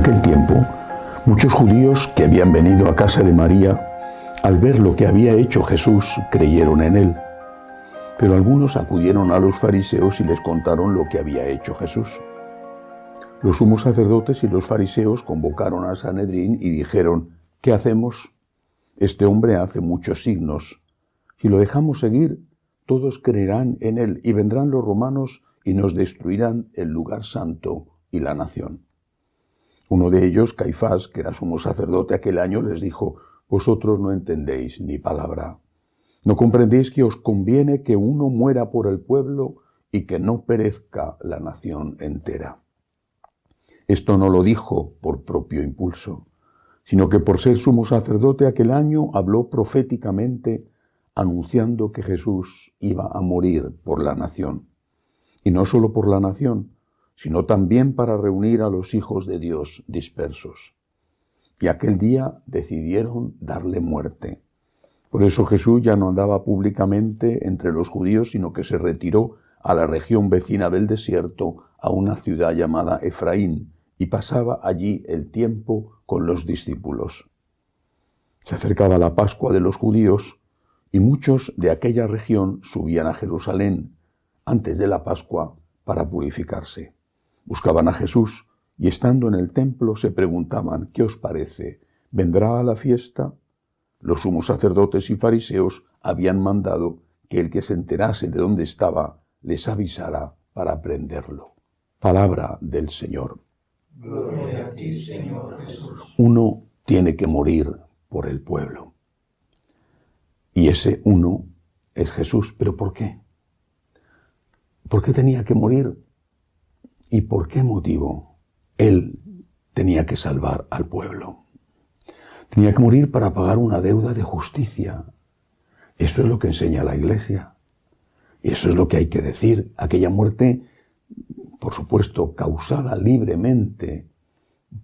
aquel tiempo, muchos judíos que habían venido a casa de María, al ver lo que había hecho Jesús, creyeron en él. Pero algunos acudieron a los fariseos y les contaron lo que había hecho Jesús. Los sumos sacerdotes y los fariseos convocaron al Sanedrín y dijeron: ¿qué hacemos? Este hombre hace muchos signos. Si lo dejamos seguir, todos creerán en él y vendrán los romanos y nos destruirán el lugar santo y la nación. Uno de ellos, Caifás, que era sumo sacerdote aquel año, les dijo: vosotros no entendéis ni palabra. ¿No comprendéis que os conviene que uno muera por el pueblo y que no perezca la nación entera? Esto no lo dijo por propio impulso, sino que por ser sumo sacerdote aquel año habló proféticamente, anunciando que Jesús iba a morir por la nación. Y no solo por la nación, sino también para reunir a los hijos de Dios dispersos. Y aquel día decidieron darle muerte. Por eso Jesús ya no andaba públicamente entre los judíos, sino que se retiró a la región vecina del desierto, a una ciudad llamada Efraín, y pasaba allí el tiempo con los discípulos. Se acercaba la Pascua de los judíos, y muchos de aquella región subían a Jerusalén antes de la Pascua para purificarse. Buscaban a Jesús y estando en el templo se preguntaban: ¿qué os parece? ¿Vendrá a la fiesta? Los sumos sacerdotes y fariseos habían mandado que el que se enterase de dónde estaba les avisara para prenderlo. Palabra del Señor. Gloria a ti, Señor Jesús. Uno tiene que morir por el pueblo. Y ese uno es Jesús. ¿Pero por qué? ¿Por qué tenía que morir? ¿Y por qué motivo? Él tenía que salvar al pueblo. Tenía que morir para pagar una deuda de justicia. Eso es lo que enseña la Iglesia. Eso es lo que hay que decir. Aquella muerte, por supuesto, causada libremente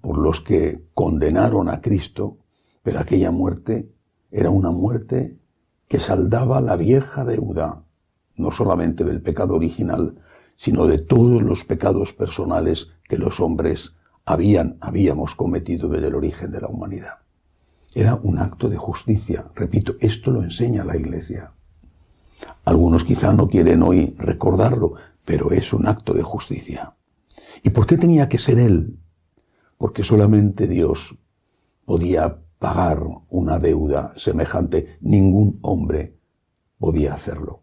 por los que condenaron a Cristo, pero aquella muerte era una muerte que saldaba la vieja deuda, no solamente del pecado original, sino de todos los pecados personales que los hombres habíamos cometido desde el origen de la humanidad. Era un acto de justicia. Repito, esto lo enseña la Iglesia. Algunos quizá no quieren hoy recordarlo, pero es un acto de justicia. ¿Y por qué tenía que ser Él? Porque solamente Dios podía pagar una deuda semejante. Ningún hombre podía hacerlo.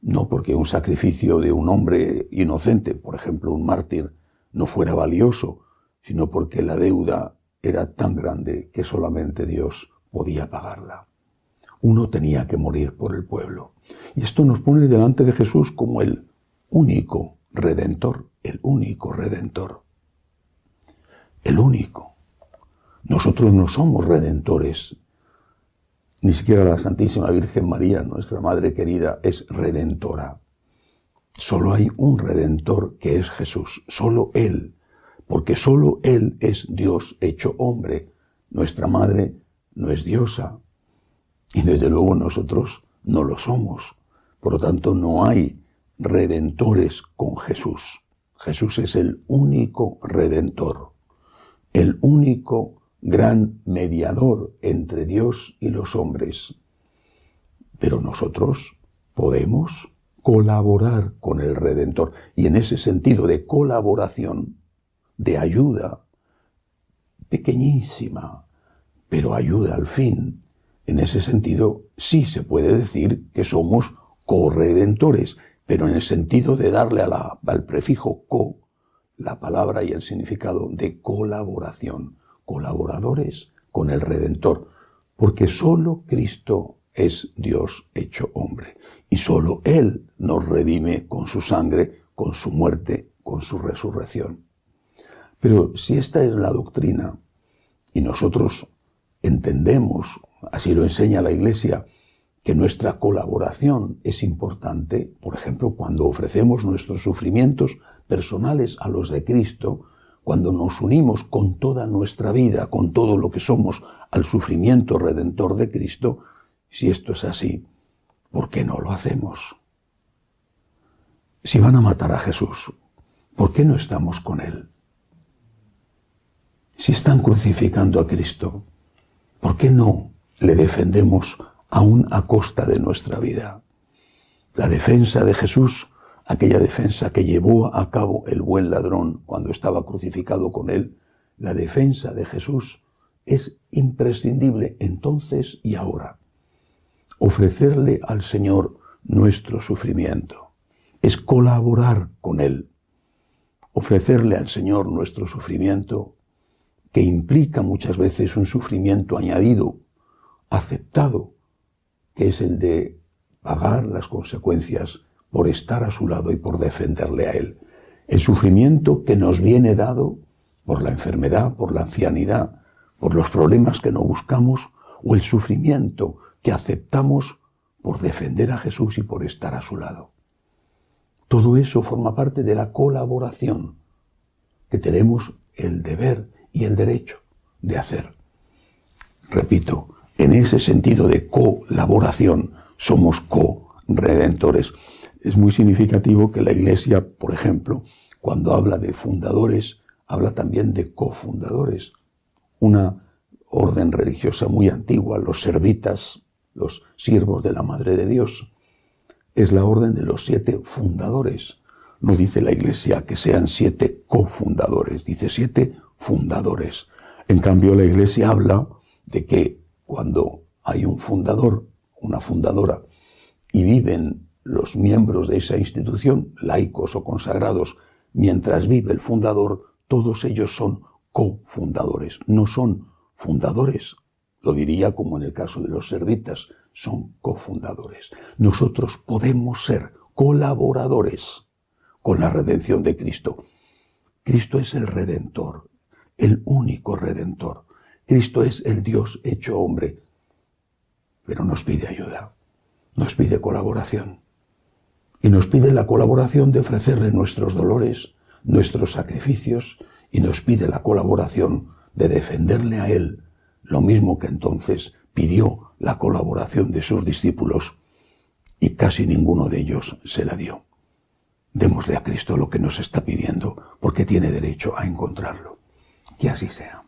No porque un sacrificio de un hombre inocente, por ejemplo un mártir, no fuera valioso, sino porque la deuda era tan grande que solamente Dios podía pagarla. Uno tenía que morir por el pueblo. Y esto nos pone delante de Jesús como el único Redentor, el único Redentor. El único. Nosotros no somos redentores. Ni siquiera la Santísima Virgen María, nuestra Madre querida, es redentora. Solo hay un Redentor que es Jesús, solo Él, porque solo Él es Dios hecho hombre. Nuestra Madre no es diosa y desde luego nosotros no lo somos. Por lo tanto, no hay redentores con Jesús. Jesús es el único Redentor, el único gran mediador entre Dios y los hombres. Pero nosotros podemos colaborar con el Redentor. Y en ese sentido de colaboración, de ayuda, pequeñísima, pero ayuda al fin, en ese sentido sí se puede decir que somos corredentores, pero en el sentido de darle al prefijo co la palabra y el significado de colaboración. Colaboradores con el Redentor, porque solo Cristo es Dios hecho hombre y solo Él nos redime con su sangre, con su muerte, con su resurrección. Pero si esta es la doctrina y nosotros entendemos, así lo enseña la Iglesia, que nuestra colaboración es importante, por ejemplo, cuando ofrecemos nuestros sufrimientos personales a los de Cristo, cuando nos unimos con toda nuestra vida, con todo lo que somos, al sufrimiento redentor de Cristo, si esto es así, ¿por qué no lo hacemos? Si van a matar a Jesús, ¿por qué no estamos con Él? Si están crucificando a Cristo, ¿por qué no le defendemos aún a costa de nuestra vida? La defensa de Jesús, aquella defensa que llevó a cabo el buen ladrón cuando estaba crucificado con él, la defensa de Jesús es imprescindible entonces y ahora. Ofrecerle al Señor nuestro sufrimiento es colaborar con Él. Ofrecerle al Señor nuestro sufrimiento, que implica muchas veces un sufrimiento añadido, aceptado, que es el de pagar las consecuencias por estar a su lado y por defenderle a Él. El sufrimiento que nos viene dado por la enfermedad, por la ancianidad, por los problemas que no buscamos, o el sufrimiento que aceptamos por defender a Jesús y por estar a su lado. Todo eso forma parte de la colaboración que tenemos el deber y el derecho de hacer. Repito, en ese sentido de colaboración somos co-redentores. Es muy significativo que la Iglesia, por ejemplo, cuando habla de fundadores, habla también de cofundadores. Una orden religiosa muy antigua, los servitas, los siervos de la Madre de Dios, es la orden de los 7 fundadores. No dice la Iglesia que sean 7 cofundadores, dice 7 fundadores. En cambio, la Iglesia habla de que cuando hay un fundador, una fundadora, y viven los miembros de esa institución, laicos o consagrados, mientras vive el fundador, todos ellos son cofundadores, no son fundadores. Lo diría como en el caso de los servitas, son cofundadores. Nosotros podemos ser colaboradores con la redención de Cristo. Cristo es el Redentor, el único Redentor. Cristo es el Dios hecho hombre, pero nos pide ayuda, nos pide colaboración. Y nos pide la colaboración de ofrecerle nuestros dolores, nuestros sacrificios, y nos pide la colaboración de defenderle a Él, lo mismo que entonces pidió la colaboración de sus discípulos, y casi ninguno de ellos se la dio. Démosle a Cristo lo que nos está pidiendo, porque tiene derecho a encontrarlo. Que así sea.